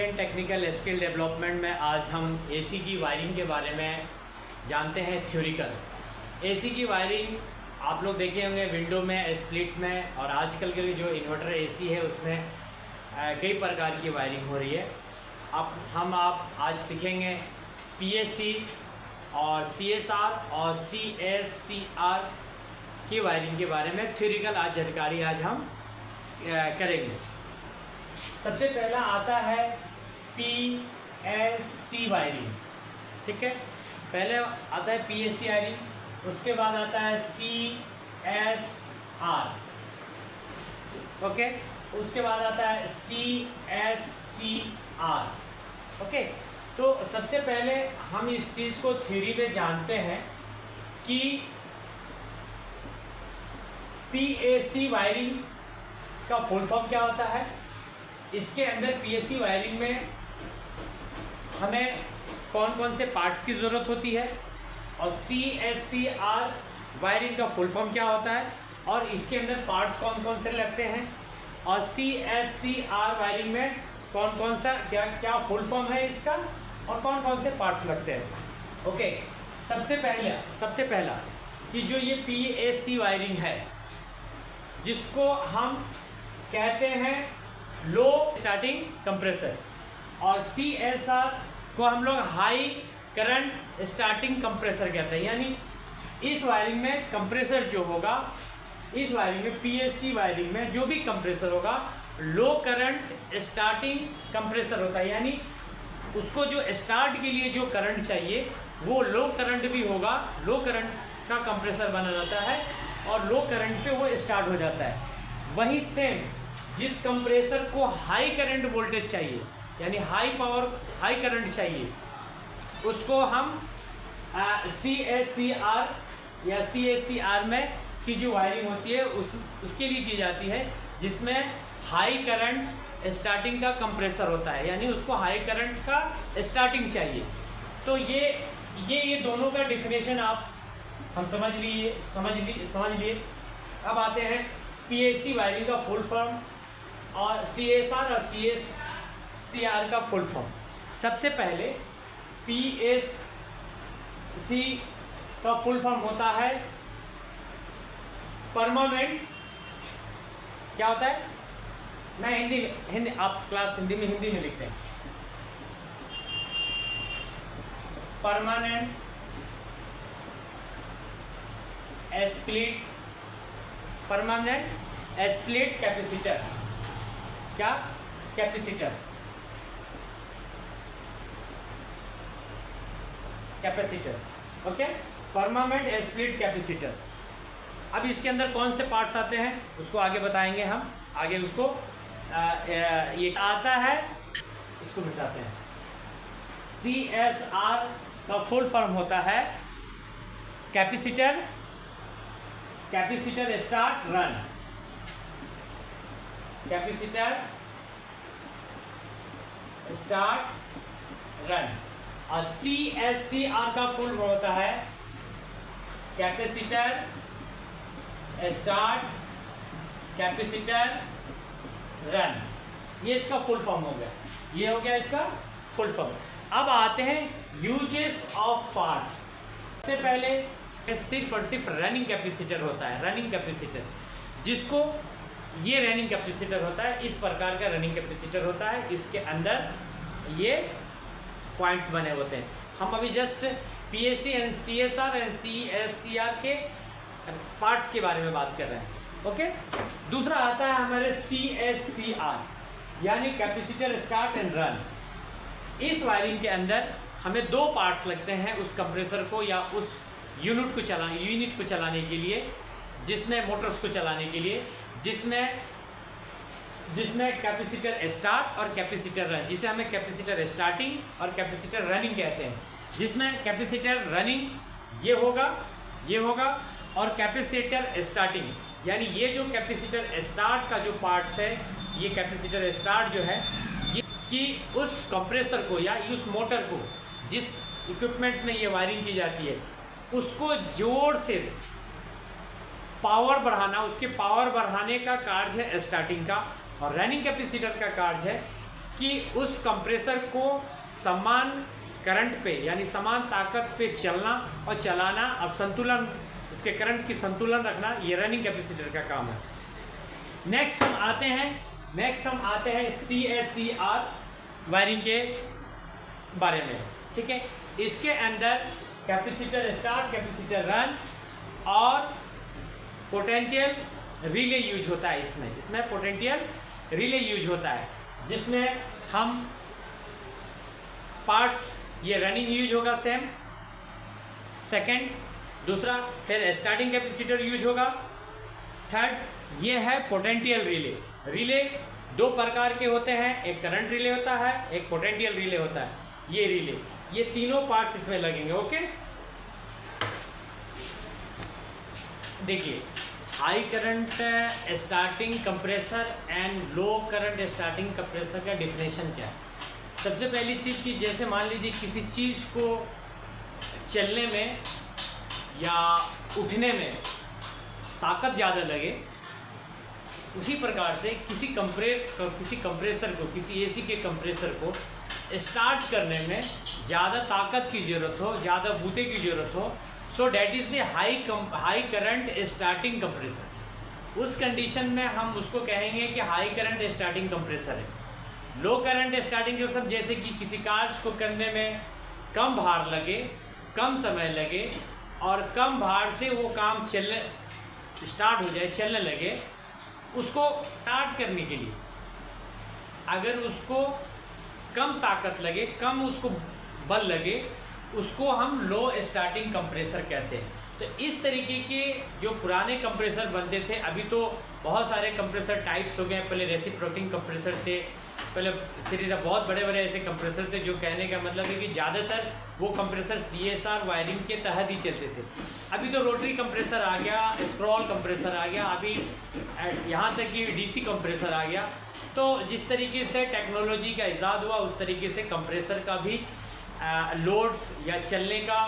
Indian technical skill development में आज हम एसी की वायरिंग के बारे में जानते हैं थ्योरिकल। एसी की वायरिंग आप लोग देखे होंगे विंडो में, स्प्लिट में, और आजकल के जो इन्वर्टर एसी है उसमें कई प्रकार की वायरिंग हो रही है। आप आज सीखेंगे पीएससी और सीएसआर और सीएससीआर की वायरिंग के बारे में थ्योरिकल आज जानकारी हम करेंगे। सबसे पहला आता है पीएससी वायरिंग, ठीक है। पहले आता है पीएससी वायरिंग, उसके बाद आता है सीएसआर, ओके, उसके बाद आता है सीएससीआर, ओके। तो सबसे पहले हम इस चीज़ को थ्योरी में जानते हैं कि पीएससी वायरिंग इसका फुल फॉर्म क्या होता है। इसके अंदर पीएससी वायरिंग में हमें कौन कौन से पार्ट्स की ज़रूरत होती है, और सीएससीआर वायरिंग का फुल फॉर्म क्या होता है और इसके अंदर पार्ट्स कौन कौन से लगते हैं, और सीएससीआर वायरिंग में कौन कौन सा क्या फुल फॉर्म है इसका और कौन कौन से पार्ट्स लगते हैं, ओके। सबसे पहला कि जो ये पीएससी वायरिंग है जिसको हम कहते हैं लो स्टार्टिंग कंप्रेसर, और सीएसआर को हम लोग हाई करंट स्टार्टिंग कंप्रेसर कहते हैं। यानी इस वायरिंग में कंप्रेसर जो होगा, इस वायरिंग में पीएससी वायरिंग में जो भी कंप्रेसर होगा लो करंट स्टार्टिंग कंप्रेसर होता है। यानी उसको जो स्टार्ट के लिए जो करंट चाहिए वो लो करंट भी होगा, लो करंट का कंप्रेसर बना जाता है और लो करंट पे वो स्टार्ट हो जाता है। वही सेम जिस कंप्रेसर को हाई करंट वोल्टेज चाहिए, यानी हाई पावर हाई करंट चाहिए, उसको हम सीएससीआर या सीएससीआर में की जो वायरिंग होती है उसके लिए की जाती है, जिसमें हाई करंट स्टार्टिंग का कंप्रेसर होता है। यानी उसको हाई करंट का स्टार्टिंग चाहिए। तो ये दोनों का डिफिनेशन आप हम समझ लिए। अब आते हैं पीएससी वायरिंग का फुल फॉर्म और सीएसआर और सीएससीआर का फुल फॉर्म। सबसे पहले पीएससी का फुल फॉर्म होता है परमानेंट, क्या होता है, मैं हिंदी आप क्लास हिंदी में लिखते हैं। परमानेंट स्प्लिट कैपेसिटर, क्या capacitor, okay, permanent split capacitor. अब इसके अंदर कौन से पार्ट्स आते हैं उसको आगे बताएंगे हम, आगे उसको ये आता है, इसको बताते हैं। सीएसआर का फुल फॉर्म होता है capacitor start run, capacitor start run. और सीएससीआर का फुल फॉर्म होता है कैपेसिटर स्टार्ट कैपेसिटर रन। ये इसका फुल फॉर्म हो गया, ये हो गया इसका फुल फॉर्म। अब आते हैं यूजेस ऑफ पार्ट्स। सबसे पहले सिर्फ और सिर्फ रनिंग कैपेसिटर होता है, रनिंग कैपेसिटर, जिसको ये रनिंग कैपेसिटर होता है, इस प्रकार का रनिंग कैपेसिटर होता है। इसके अंदर ये पॉइंट्स बने होते हैं। हम अभी just PSC and CSR and CSCR के पार्ट्स के बारे में बात कर रहे हैं, ओके। दूसरा आता है हमारे सीएससीआर, यानी कैपेसिटर स्टार्ट एंड रन। इस वायरिंग के अंदर हमें दो पार्ट्स लगते हैं उस कंप्रेसर को या उस यूनिट को चलाने के लिए, जिसमें मोटर्स को चलाने के लिए, जिसमें कैपेसिटर स्टार्ट और कैपेसिटर रन, जिसे हमें कैपेसिटर स्टार्टिंग और कैपेसिटर रनिंग कहते हैं। जिसमें कैपेसिटर रनिंग ये होगा और कैपेसिटर स्टार्टिंग, यानी ये जो कैपेसिटर स्टार्ट का जो पार्ट्स है, ये कैपेसिटर स्टार्ट जो है ये कि उस कंप्रेसर को या उस मोटर को जिस इक्विपमेंट्स में ये वायरिंग की जाती है उसको जोर से पावर बढ़ाना, उसके पावर बढ़ाने का कार्य है स्टार्टिंग का, और रनिंग कैपेसिटर का कार्य है कि उस कंप्रेसर को समान करंट पे यानी समान ताकत पे चलना और चलाना और संतुलन, उसके करंट की संतुलन रखना, ये रनिंग कैपेसिटर का काम है। नेक्स्ट हम आते हैं CSCR वायरिंग के बारे में। ठीक है, इसके अंदर कैपेसिटर स्टार्ट, कैपेसिटर रन और पोटेंशियल रिले यूज होता है। इसमें पोटेंशियल रिले यूज होता है, जिसमें हम पार्ट्स, ये रनिंग यूज होगा सेम, सेकंड, दूसरा फिर स्टार्टिंग कैपेसिटर यूज होगा, थर्ड ये है पोटेंशियल रिले। रिले दो प्रकार के होते हैं, एक करंट रिले होता है, एक पोटेंशियल रिले होता है। ये रिले, ये तीनों पार्ट्स इसमें लगेंगे। ओके, देखिए, high current starting compressor and low current starting compressor का डिफिनेशन क्या है। सबसे पहली चीज़ कि जैसे मान लीजिए किसी चीज़ को चलने में या उठने में ताकत ज़्यादा लगे, उसी प्रकार से किसी कंप्रेसर को, किसी एसी के कंप्रेसर को स्टार्ट करने में ज़्यादा ताकत की ज़रूरत हो, ज़्यादा बूते की ज़रूरत हो, so that is a high current starting compressor. उस कंडीशन में हम उसको कहेंगे कि हाई करंट स्टार्टिंग कंप्रेसर है। लो करंट स्टार्टिंग कंप्रेसर जैसे कि किसी कार्य को करने में कम भार लगे, कम समय लगे और कम भार से वो काम स्टार्ट हो जाए, चलने लगे, उसको स्टार्ट करने के लिए अगर उसको कम ताकत लगे, कम उसको बल लगे, उसको हम लो स्टार्टिंग कंप्रेसर कहते हैं। तो इस तरीके के जो पुराने कंप्रेसर बनते थे, अभी तो बहुत सारे कंप्रेसर टाइप्स हो गए। पहले रेसिप्रोकेटिंग कंप्रेसर थे, पहले सीरीज बहुत बड़े बड़े ऐसे कंप्रेसर थे, जो कहने का मतलब है कि ज़्यादातर वो कंप्रेसर CSR वायरिंग के तहत ही चलते थे। अभी तो रोटरी कंप्रेसर आ गया, स्क्रॉल कंप्रेसर आ गया, अभी यहाँ तक कि DC कंप्रेसर आ गया। तो जिस तरीके से टेक्नोलॉजी का इजाद हुआ, उस तरीके से कंप्रेसर का भी लोड्स या चलने का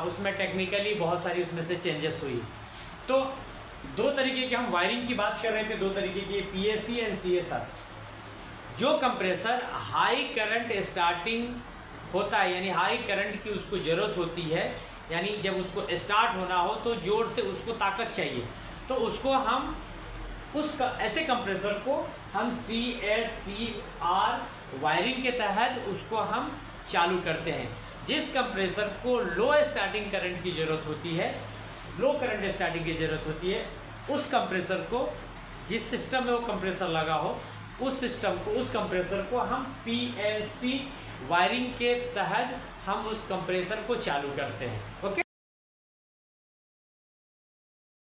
उसमें टेक्निकली बहुत सारी उसमें से चेंजेस हुई। तो दो तरीके की हम वायरिंग की बात कर रहे थे, दो तरीके की, PSC एंड CSR। जो कंप्रेसर हाई करंट स्टार्टिंग होता है, यानी हाई करंट की उसको ज़रूरत होती है, यानी जब उसको स्टार्ट होना हो तो ज़ोर से उसको ताकत चाहिए, तो उसको हम ऐसे कंप्रेसर को हम CSCR वायरिंग के तहत उसको हम चालू करते हैं। जिस कंप्रेसर को लो स्टार्टिंग करंट की ज़रूरत होती है, लो करंट स्टार्टिंग की ज़रूरत होती है, उस कंप्रेसर को, जिस सिस्टम में वो कंप्रेसर लगा हो, उस सिस्टम को, उस कंप्रेसर को हम PLC वायरिंग के तहत हम उस कंप्रेसर को चालू करते हैं। ओके।